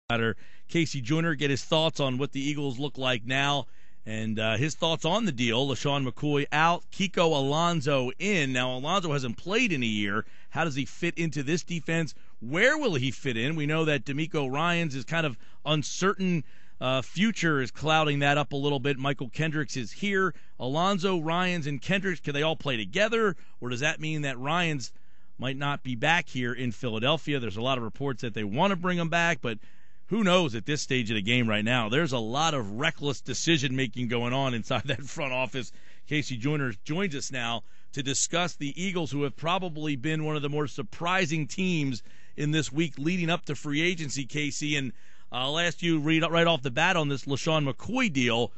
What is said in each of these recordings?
KC Joyner, get his thoughts on what the Eagles look like now and his thoughts on the deal. LeSean McCoy out, Kiko Alonso in. Now, Alonso hasn't played in a year. How does he fit into this defense? Where will he fit in? We know that D'Amico Ryans is kind of uncertain. Future is clouding that up a little bit. Michael Kendricks is here. Alonso, Ryans, and Kendricks, can they all play together? Or does that mean that Ryans might not be back here in Philadelphia? There's a lot of reports that they want to bring him back, but who knows at this stage of the game right now? There's a lot of reckless decision-making going on inside that front office. KC Joyner joins us now to discuss the Eagles, who have probably been one of the more surprising teams in this week leading up to free agency, KC. And I'll ask you right off the bat on this LeSean McCoy deal,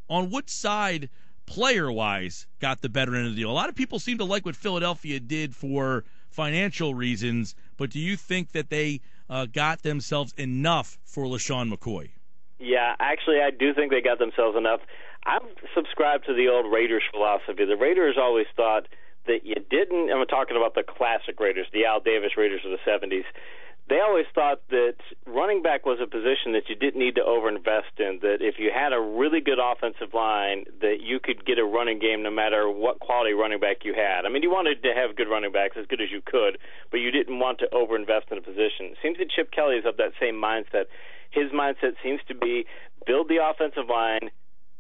on what side, player-wise, got the better end of the deal? A lot of people seem to like what Philadelphia did for financial reasons, but do you think that they got themselves enough for LeSean McCoy? Yeah, actually, I do think they got themselves enough. I'm subscribed to the old Raiders philosophy. The Raiders always thought that you didn't, I'm talking about the classic Raiders, the Al Davis Raiders of the 70s. They always thought that running back was a position that you didn't need to overinvest in, that if you had a really good offensive line, that you could get a running game no matter what quality running back you had. I mean, you wanted to have good running backs, as good as you could, but you didn't want to overinvest in a position. It seems that Chip Kelly is of that same mindset. His mindset seems to be build the offensive line.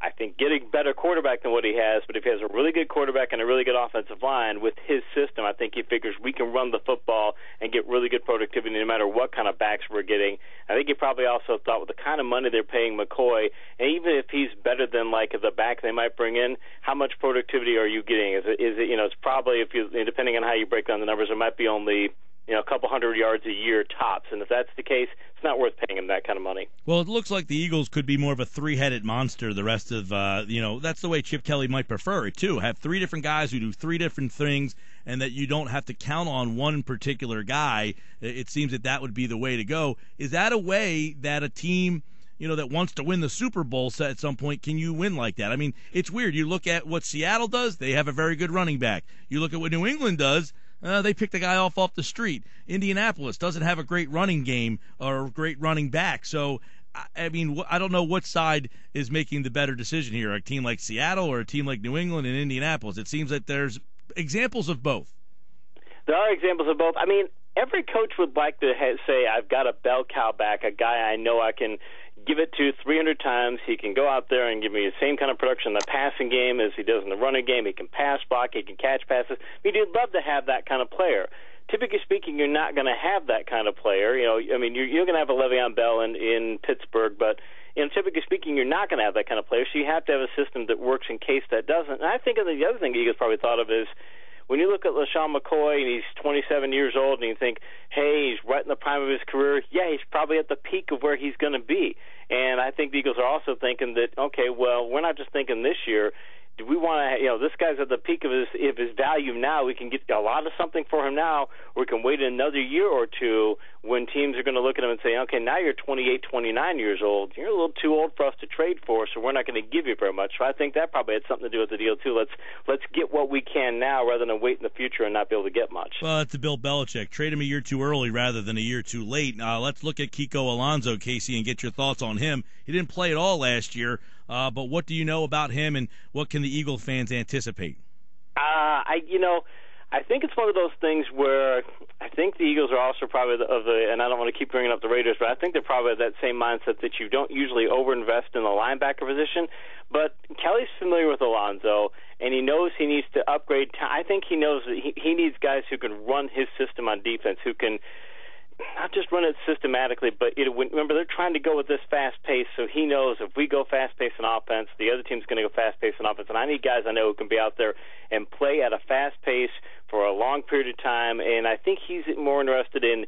I think getting better quarterback than what he has, but if he has a really good quarterback and a really good offensive line with his system, I think he figures we can run the football and get really good productivity no matter what kind of backs we're getting. I think he probably also thought with the kind of money they're paying McCoy, and even if he's better than like the back they might bring in, how much productivity are you getting? Is it it's probably, if you, depending on how you break down the numbers, it might be only a couple hundred yards a year tops. And if that's the case, it's not worth paying him that kind of money. Well, it looks like the Eagles could be more of a three-headed monster the rest of, that's the way Chip Kelly might prefer it, too. Have three different guys who do three different things and that you don't have to count on one particular guy. It seems that would be the way to go. Is that a way that a team that wants to win the Super Bowl at some point, can you win like that? I mean, it's weird. You look at what Seattle does, they have a very good running back. You look at what New England does, they picked a guy off the street. Indianapolis doesn't have a great running game or a great running back. So, I mean, I don't know what side is making the better decision here, a team like Seattle or a team like New England and Indianapolis. It seems that there's examples of both. There are examples of both. I mean, every coach would like to say, I've got a bell cow back, a guy I know I can give it to 300 times. He can go out there and give me the same kind of production in the passing game as he does in the running game. He can pass block. He can catch passes. I mean, you'd love to have that kind of player. Typically speaking, you're not going to have that kind of player. You're going to have a Le'Veon Bell in Pittsburgh, but typically speaking, you're not going to have that kind of player. So you have to have a system that works in case that doesn't. And I think the other thing Eagles probably thought of is, when you look at LeSean McCoy and he's 27 years old and you think, hey, he's right in the prime of his career, yeah, he's probably at the peak of where he's going to be. And I think the Eagles are also thinking that, okay, well, we're not just thinking this year. Do we want to, this guy's at the peak of his value now. We can get a lot of something for him now, or we can wait another year or two when teams are going to look at him and say, okay, now you're 28, 29 years old. You're a little too old for us to trade for, so we're not going to give you very much. So I think that probably had something to do with the deal, too. Let's get what we can now rather than wait in the future and not be able to get much. Well, that's the Bill Belichick. Trade him a year too early rather than a year too late. Let's look at Kiko Alonso, Casey, and get your thoughts on him. He didn't play at all last year. But what do you know about him, and what can the Eagle fans anticipate? I think it's one of those things where I think the Eagles are also probably and I don't want to keep bringing up the Raiders, but I think they're probably that same mindset that you don't usually overinvest in the linebacker position. But Kelly's familiar with Alonso, and he knows he needs to upgrade. I think he knows that he needs guys who can run his system on defense, who can not just run it systematically, but remember, they're trying to go with this fast pace, so he knows if we go fast pace in offense, the other team's going to go fast pace in offense, and I need guys I know who can be out there and play at a fast pace for a long period of time, and I think he's more interested in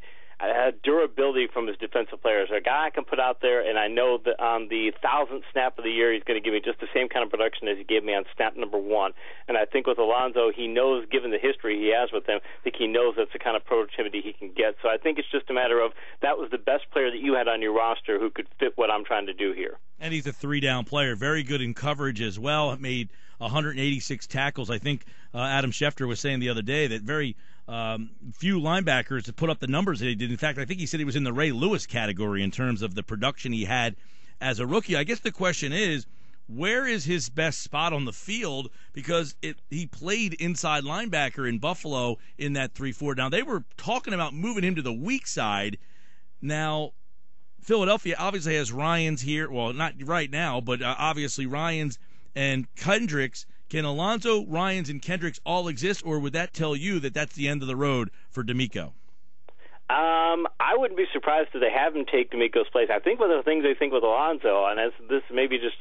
durability from his defensive players. A guy I can put out there, and I know that on the 1,000th snap of the year, he's going to give me just the same kind of production as he gave me on snap number 1. And I think with Alonso, he knows, given the history he has with him, I think he knows that's the kind of productivity he can get. So I think it's just a matter of that was the best player that you had on your roster who could fit what I'm trying to do here. And he's a three-down player, very good in coverage as well. Made 186 tackles. I think Adam Schefter was saying the other day that very few linebackers to put up the numbers that he did. In fact, I think he said he was in the Ray Lewis category in terms of the production he had as a rookie. I guess the question is, where is his best spot on the field? Because he played inside linebacker in Buffalo in that 3-4. Now, they were talking about moving him to the weak side. Now, Philadelphia obviously has Ryans here. Well, not right now, but obviously Ryans and Kendricks. Can Alonso, Ryans, and Kendricks all exist, or would that tell you that that's the end of the road for D'Amico? I wouldn't be surprised if they have him take D'Amico's place. I think one of the things they think with Alonso, and this may be just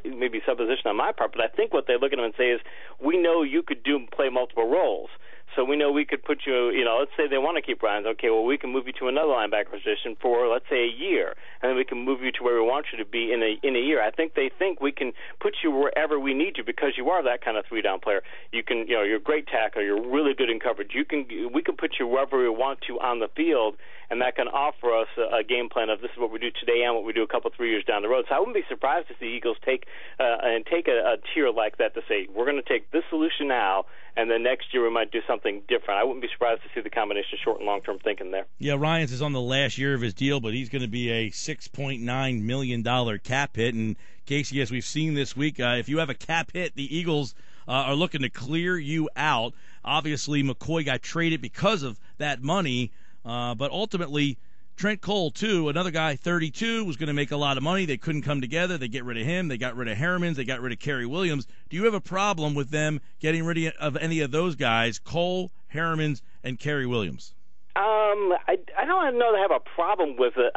maybe supposition on my part, but I think what they look at him and say is, we know you could play multiple roles. So we know we could put you, let's say they want to keep Ryans. Okay, well, we can move you to another linebacker position for, let's say, a year, and then we can move you to where we want you to be in a year. I think they think we can put you wherever we need you because you are that kind of three-down player. You can, you're a great tackler. You're really good in coverage. We can put you wherever we want to on the field, and that can offer us a game plan of this is what we do today and what we do a couple, 3 years down the road. So I wouldn't be surprised to see Eagles take a tier like that to say, we're going to take this solution now, and then next year we might do something different. I wouldn't be surprised to see the combination of short and long-term thinking there. Yeah, Ryans is on the last year of his deal, but he's going to be a $6.9 million cap hit. And, Casey, as we've seen this week, if you have a cap hit, the Eagles are looking to clear you out. Obviously, McCoy got traded because of that money, but ultimately Trent Cole, too, another guy, 32, was going to make a lot of money. They couldn't come together. They get rid of him. They got rid of Hermans. They got rid of Kerry Williams. Do you have a problem with them getting rid of any of those guys, Cole, Hermans, and Kerry Williams? I don't know that I have a problem with it.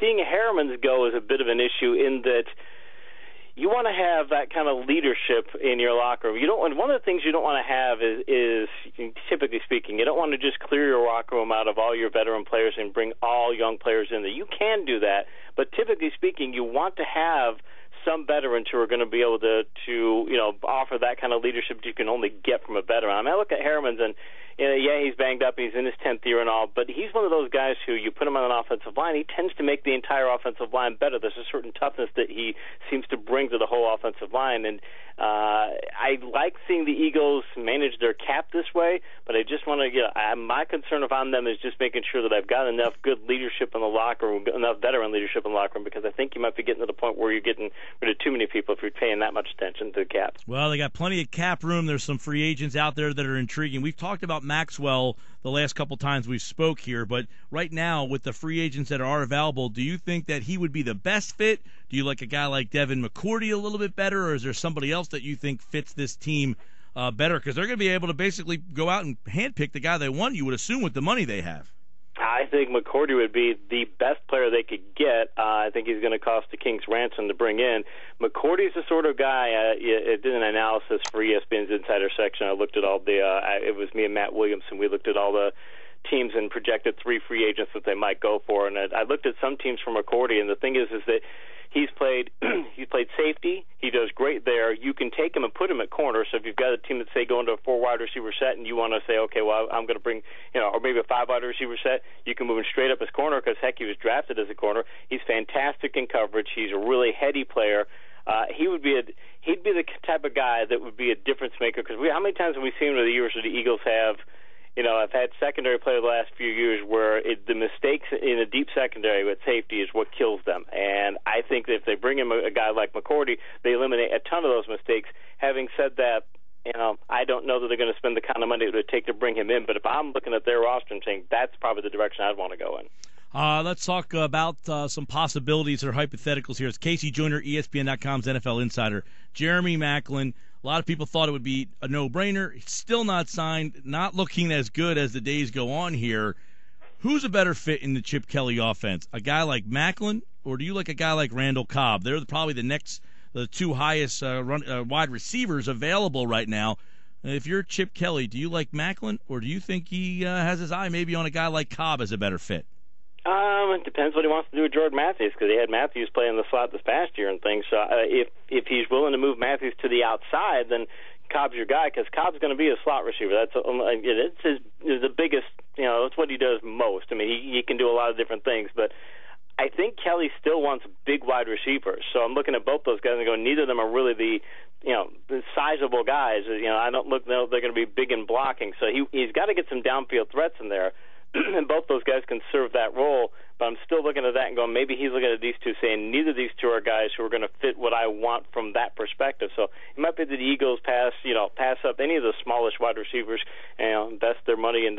Seeing Hermans go is a bit of an issue in that you want to have that kind of leadership in your locker room. One of the things you don't want to have is, typically speaking, you don't want to just clear your locker room out of all your veteran players and bring all young players in there. You can do that, but typically speaking, you want to have some veterans who are going to be able to offer that kind of leadership that you can only get from a veteran. I mean, I look at Hermans and, yeah, he's banged up, he's in his 10th year and all, but he's one of those guys who you put him on an offensive line, he tends to make the entire offensive line better. There's a certain toughness that he seems to bring to the whole offensive line, and I like seeing the Eagles manage their cap this way, but I just want to, my concern on them is just making sure that I've got enough good leadership in the locker room, enough veteran leadership in the locker room, because I think you might be getting to the point where you're getting rid of too many people if you're paying that much attention to the cap. Well, they got plenty of cap room. There's some free agents out there that are intriguing. We've talked about Maxwell the last couple times we've spoke here, but right now with the free agents that are available, do you think that he would be the best fit? Do you like a guy like Devin McCourty a little bit better, or is there somebody else that you think fits this team better? Because they're going to be able to basically go out and handpick the guy they want, you would assume, with the money they have. I think McCourty would be the best player they could get. I think he's going to cost the King's ransom to bring in. McCourty's the sort of guy, I did an analysis for ESPN's Insider section. I looked at all it was me and Matt Williamson. We looked at all the teams and projected 3 free agents that they might go for. And I looked at some teams for McCourty, and the thing is that he's played safety. He does great there. You can take him and put him at corner. So if you've got a team that, say, go into a 4-wide receiver set and you want to say, okay, well, I'm going to bring, or maybe a 5-wide receiver set, you can move him straight up as corner because, heck, he was drafted as a corner. He's fantastic in coverage. He's a really heady player. He'd be the type of guy that would be a difference maker because how many times have we seen over the years that the Eagles have, I've had secondary play the last few years where the mistakes in a deep secondary with safety is what kills them. And I think that if they bring in a guy like McCourty, they eliminate a ton of those mistakes. Having said that, I don't know that they're going to spend the kind of money it would take to bring him in. But if I'm looking at their roster and saying that's probably the direction I'd want to go in. Let's talk about some possibilities or hypotheticals here. It's KC Joyner, ESPN.com's NFL Insider. Jeremy Maclin. A lot of people thought it would be a no-brainer. He's still not signed, not looking as good as the days go on here. Who's a better fit in the Chip Kelly offense? A guy like Maclin, or do you like a guy like Randall Cobb? They're probably the 2 highest wide receivers available right now. If you're Chip Kelly, do you like Maclin, or do you think he has his eye maybe on a guy like Cobb as a better fit? It depends what he wants to do with Jordan Matthews because he had Matthews playing the slot this past year and things. So if he's willing to move Matthews to the outside, then Cobb's your guy because Cobb's going to be a slot receiver. It's the biggest. That's what he does most. I mean, he can do a lot of different things, but I think Kelly still wants big wide receivers. So I'm looking at both those guys and going, neither of them are really the sizable guys. I don't know they're going to be big in blocking. So he's got to get some downfield threats in there. And both those guys can serve that role, but I'm still looking at that and going, maybe he's looking at these two saying neither of these two are guys who are going to fit what I want from that perspective. So it might be that the Eagles pass up any of the smallish wide receivers and invest their money in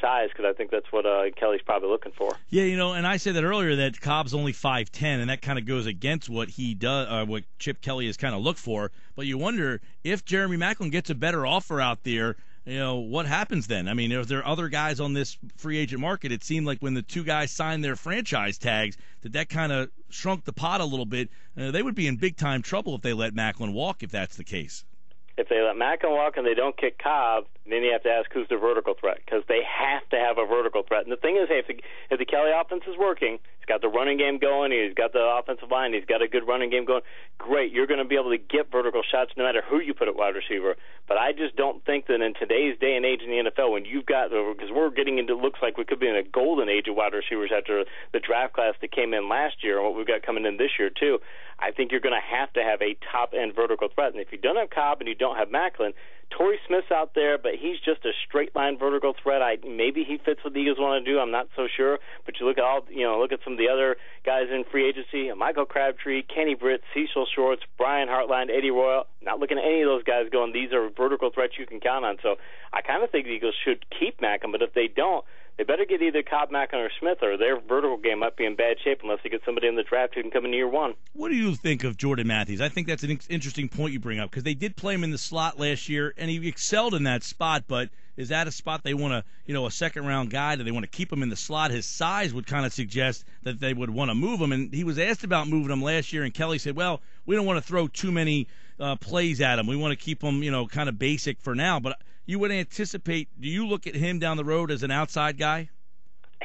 size, because I think that's what Kelly's probably looking for. Yeah, and I said that earlier that Cobb's only 5'10", and that kind of goes against what he does, what Chip Kelly has kind of looked for. But you wonder if Jeremy Maclin gets a better offer out there, what happens then? I mean, if there are other guys on this free agent market, it seemed like when the two guys signed their franchise tags, that kind of shrunk the pot a little bit. They would be in big-time trouble if they let Maclin walk, if that's the case. If they let Maclin walk and they don't kick Cobb, then you have to ask who's the vertical threat, because they have to have a vertical threat. And the thing is, hey, if the Kelly offense is working, he's got the running game going, he's got the offensive line, he's got a good running game going, great, you're going to be able to get vertical shots no matter who you put at wide receiver. But I just don't think that in today's day and age in the NFL, when you've got, because we're getting into, looks like we could be in a golden age of wide receivers after the draft class that came in last year and what we've got coming in this year too, I think you're going to have a top-end vertical threat. And if you don't have Cobb and you don't have Maclin, Torrey Smith's out there, but he's just a straight-line vertical threat. Maybe he fits what the Eagles want to do. I'm not so sure. But you look at some of the other guys in free agency: Michael Crabtree, Kenny Britt, Cecil Shorts, Brian Hartline, Eddie Royal. Not looking at any of those guys going, these are vertical threats you can count on. So I kind of think the Eagles should keep Maclin, but if they don't, they better get either Cobb, Maclin, or Smith, or their vertical game might be in bad shape unless they get somebody in the draft who can come in year one. What do you think of Jordan Matthews? I think that's an interesting point you bring up, because they did play him in the slot last year, and he excelled in that spot, but is that a spot they want to, a second-round guy? Do they want to keep him in the slot? His size would kind of suggest that they would want to move him, and he was asked about moving him last year, and Kelly said, well, we don't want to throw too many plays at him. We want to keep him, kind of basic for now, but you would anticipate, do you look at him down the road as an outside guy?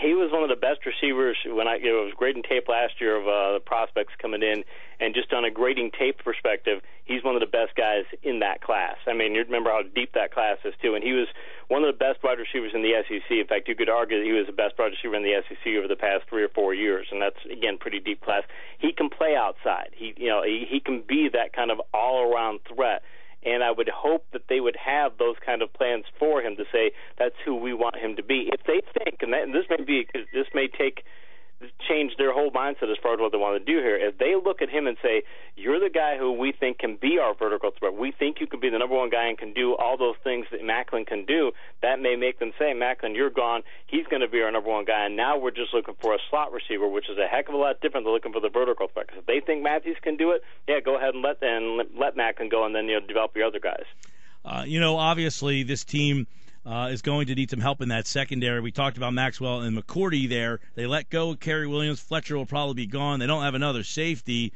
He was one of the best receivers when I was grading tape last year of the prospects coming in, and just on a grading tape perspective, he's one of the best guys in that class. I mean, you remember how deep that class is too, and he was one of the best wide receivers in the SEC. In fact, you could argue that he was the best wide receiver in the SEC over the past 3 or 4 years, and that's, again, pretty deep class. He can play outside. He can be that kind of all-around threat. And I would hope that they would have those kind of plans for him to say that's who we want him to be. If they think, and this may change their whole mindset as far as what they want to do here. If they look at him and say, you're the guy who we think can be our vertical threat, we think you can be the number one guy and can do all those things that Maclin can do, that may make them say, Maclin, you're gone. He's going to be our number one guy, and now we're just looking for a slot receiver, which is a heck of a lot different than looking for the vertical threat. Because if they think Matthews can do it, yeah, go ahead and let Maclin go, and then develop your other guys. Obviously this team is going to need some help in that secondary. We talked about Maxwell and McCourty there. They let go of Kerry Williams. Fletcher will probably be gone. They don't have another safety.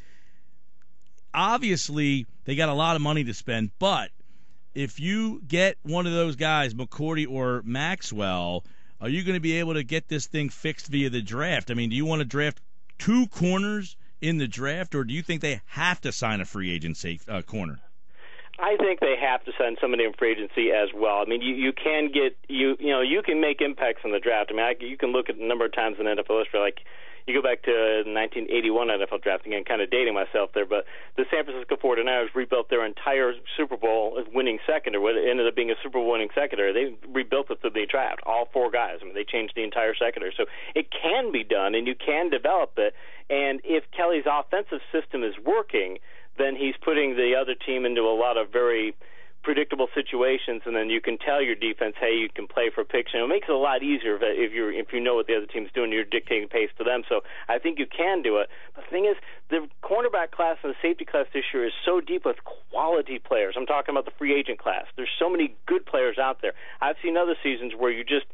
Obviously, they got a lot of money to spend, but if you get one of those guys, McCourty or Maxwell, are you going to be able to get this thing fixed via the draft? I mean, do you want to draft 2 corners in the draft, or do you think they have to sign a free agent corner? I think they have to send somebody in free agency as well. I mean, you can get you can make impacts in the draft. I mean, you can look at a number of times in NFL history, like you go back to the 1981 NFL draft. Again, kind of dating myself there, but the San Francisco 49ers rebuilt their entire Super Bowl winning secondary. It ended up being a Super Bowl winning secondary. They rebuilt it through the draft, all 4 guys. I mean, they changed the entire secondary. So it can be done, and you can develop it. And if Kelly's offensive system is working, then he's putting the other team into a lot of very predictable situations, and then you can tell your defense, hey, you can play for picks. And it makes it a lot easier if you know what the other team's doing, you're dictating pace to them. So I think you can do it. But the thing is, the cornerback class and the safety class this year is so deep with quality players. I'm talking about the free agent class. There's so many good players out there. I've seen other seasons where you just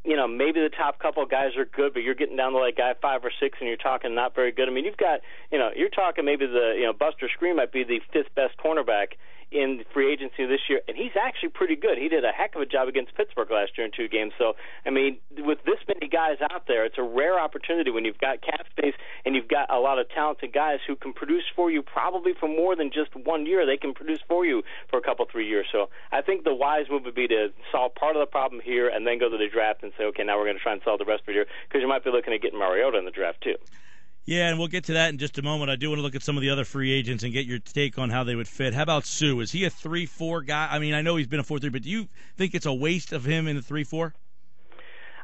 maybe the top couple of guys are good, but you're getting down to like guy 5 or 6, and you're talking not very good. I mean, you've got, you're talking maybe the, Buster Screen might be the 5th best cornerback in free agency this year, and he's actually pretty good. He did a heck of a job against Pittsburgh last year in 2 games. So, I mean, with this many guys out there, it's a rare opportunity when you've got cap space and you've got a lot of talented guys who can produce for you probably for more than just 1 year. They can produce for you for a couple, 3 years. So I think the wise move would be to solve part of the problem here and then go to the draft and say, okay, now we're going to try and solve the rest of the year, because you might be looking at getting Mariota in the draft too. Yeah, and we'll get to that in just a moment. I do want to look at some of the other free agents and get your take on how they would fit. How about Sue? Is he a 3-4 guy? I mean, I know he's been a 4-3, but do you think it's a waste of him in the 3-4?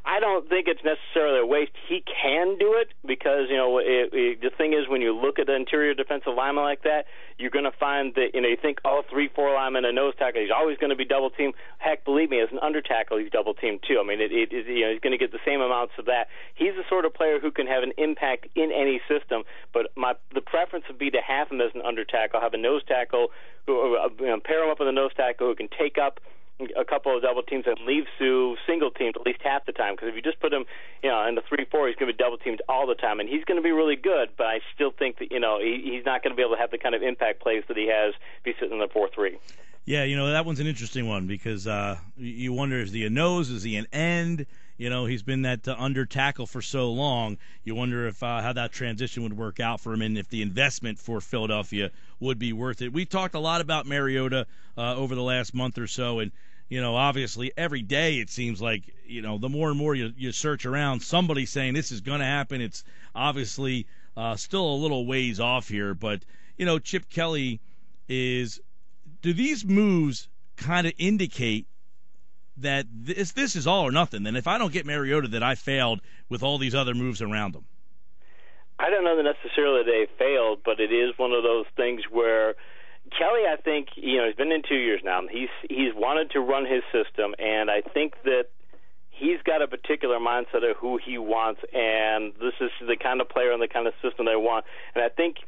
I don't think it's necessarily a waste. He can do it because, the thing is, when you look at the interior defensive lineman like that, you're going to find that, you think, 3-4 lineman, a nose tackle, he's always going to be double-teamed. Heck, believe me, as an under tackle, he's double-teamed too. I mean, he's going to get the same amounts of that. He's the sort of player who can have an impact in any system, but the preference would be to have him as an under tackle, have a nose tackle, pair him up with a nose tackle who can take up a couple of double teams and leave Sue single teamed at least half the time, because if you just put him in the 3-4, he's going to be double teamed all the time, and he's going to be really good, but I still think that he's not going to be able to have the kind of impact plays that he has if he's sitting in the 4-3. Yeah, that one's an interesting one, because you wonder, is he a nose, is he an end? He's been that under tackle for so long. You wonder if how that transition would work out for him, and if the investment for Philadelphia would be worth it. We've talked a lot about Mariota over the last month or so, and obviously every day it seems like the more and more you search around, somebody's saying this is going to happen. It's obviously still a little ways off here, but Chip Kelly is. Do these moves kind of indicate that this is all or nothing? Then if I don't get Mariota, that I failed with all these other moves around him. I don't know that necessarily they failed, but it is one of those things where Kelly, I think, he's been in 2 years now. He's wanted to run his system, and I think that he's got a particular mindset of who he wants, and this is the kind of player and the kind of system they want. And I think,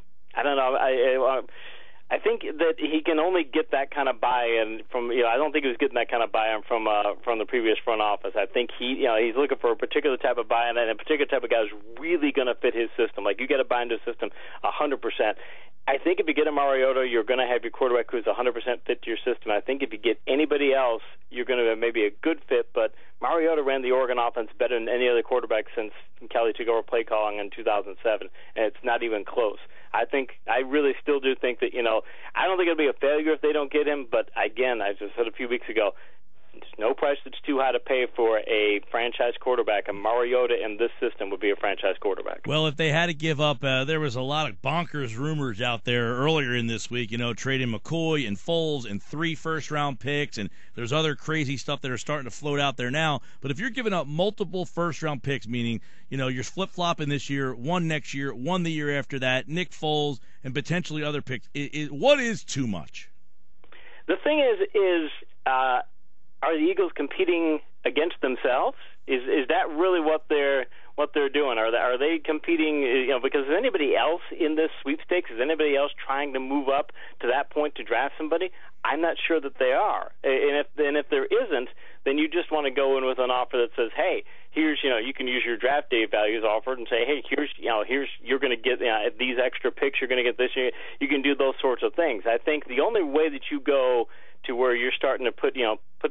I think that he can only get that kind of buy-in from. I don't think he was getting that kind of buy-in from the previous front office. I think he's looking for a particular type of buy-in, and a particular type of guy who's really going to fit his system. Like, you got to buy into a system 100%. I think if you get a Mariota, you're going to have your quarterback who's 100% fit to your system. I think if you get anybody else, you're going to have maybe a good fit. But Mariota ran the Oregon offense better than any other quarterback since Kelly took over play calling in 2007, and it's not even close. I really still do think that, I don't think it'll be a failure if they don't get him, but again, I just said a few weeks ago, there's no price that's too high to pay for a franchise quarterback, and Mariota in this system would be a franchise quarterback. Well, if they had to give up, there was a lot of bonkers rumors out there earlier in this week, trading McCoy and Foles and 3 first-round picks, and there's other crazy stuff that are starting to float out there now. But if you're giving up multiple first-round picks, meaning, you're flip-flopping this year, one next year, one the year after that, Nick Foles, and potentially other picks, what is too much? The thing is are the Eagles competing against themselves? Is that really what they're doing? Are they competing? Because is anybody else in this sweepstakes? Is anybody else trying to move up to that point to draft somebody? I'm not sure that they are. And if there isn't, then you just want to go in with an offer that says, hey, here's you can use your draft day values offered and say, hey, here's you're going to get these extra picks, you're going to get this. You can do those sorts of things. I think the only way that you go to where you're starting to put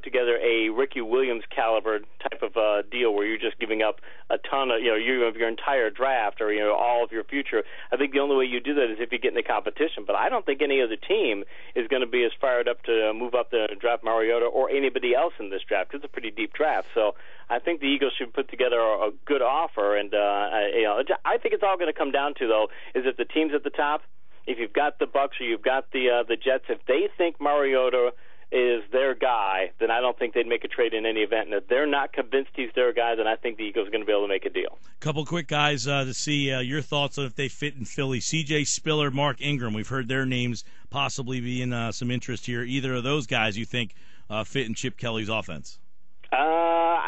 together a Ricky Williams caliber type of deal where you're just giving up a ton of your entire draft or all of your future. I think the only way you do that is if you get in the competition. But I don't think any other team is going to be as fired up to move up to draft Mariota or anybody else in this draft, because it's a pretty deep draft. So I think the Eagles should put together a good offer. And I think it's all going to come down to, though, is if the teams at the top, if you've got the Bucs or you've got the Jets, if they think Mariota is their guy, then I don't think they'd make a trade in any event. And if they're not convinced he's their guy, then I think the Eagles are going to be able to make a deal. Couple quick guys to see your thoughts on if they fit in Philly. C.J. Spiller, Mark Ingram. We've heard their names possibly be in some interest here. Either of those guys you think fit in Chip Kelly's offense?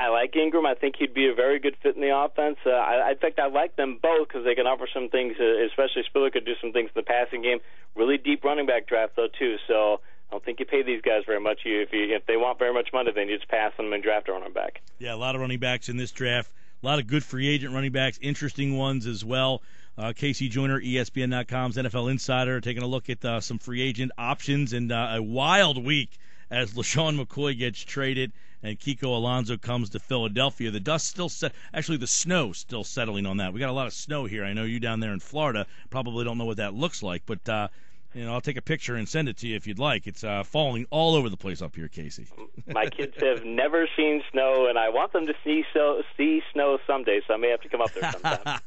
I like Ingram. I think he'd be a very good fit in the offense. In fact, I like them both because they can offer some things, especially Spiller could do some things in the passing game. Really deep running back draft, though, too. So I don't think you pay these guys very much. If they want very much money, then you just pass them and draft a running back. Yeah, a lot of running backs in this draft. A lot of good free agent running backs, interesting ones as well. KC Joyner, ESPN.com's NFL Insider, taking a look at some free agent options, and a wild week as LeSean McCoy gets traded and Kiko Alonso comes to Philadelphia. The dust still actually the snow still settling on that. We got a lot of snow here. I know you down there in Florida probably don't know what that looks like, but I'll take a picture and send it to you if you'd like. It's falling all over the place up here, Casey. My kids have never seen snow, and I want them to see snow someday, so I may have to come up there sometime.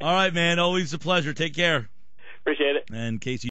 All right, man. Always a pleasure. Take care. Appreciate it. And Casey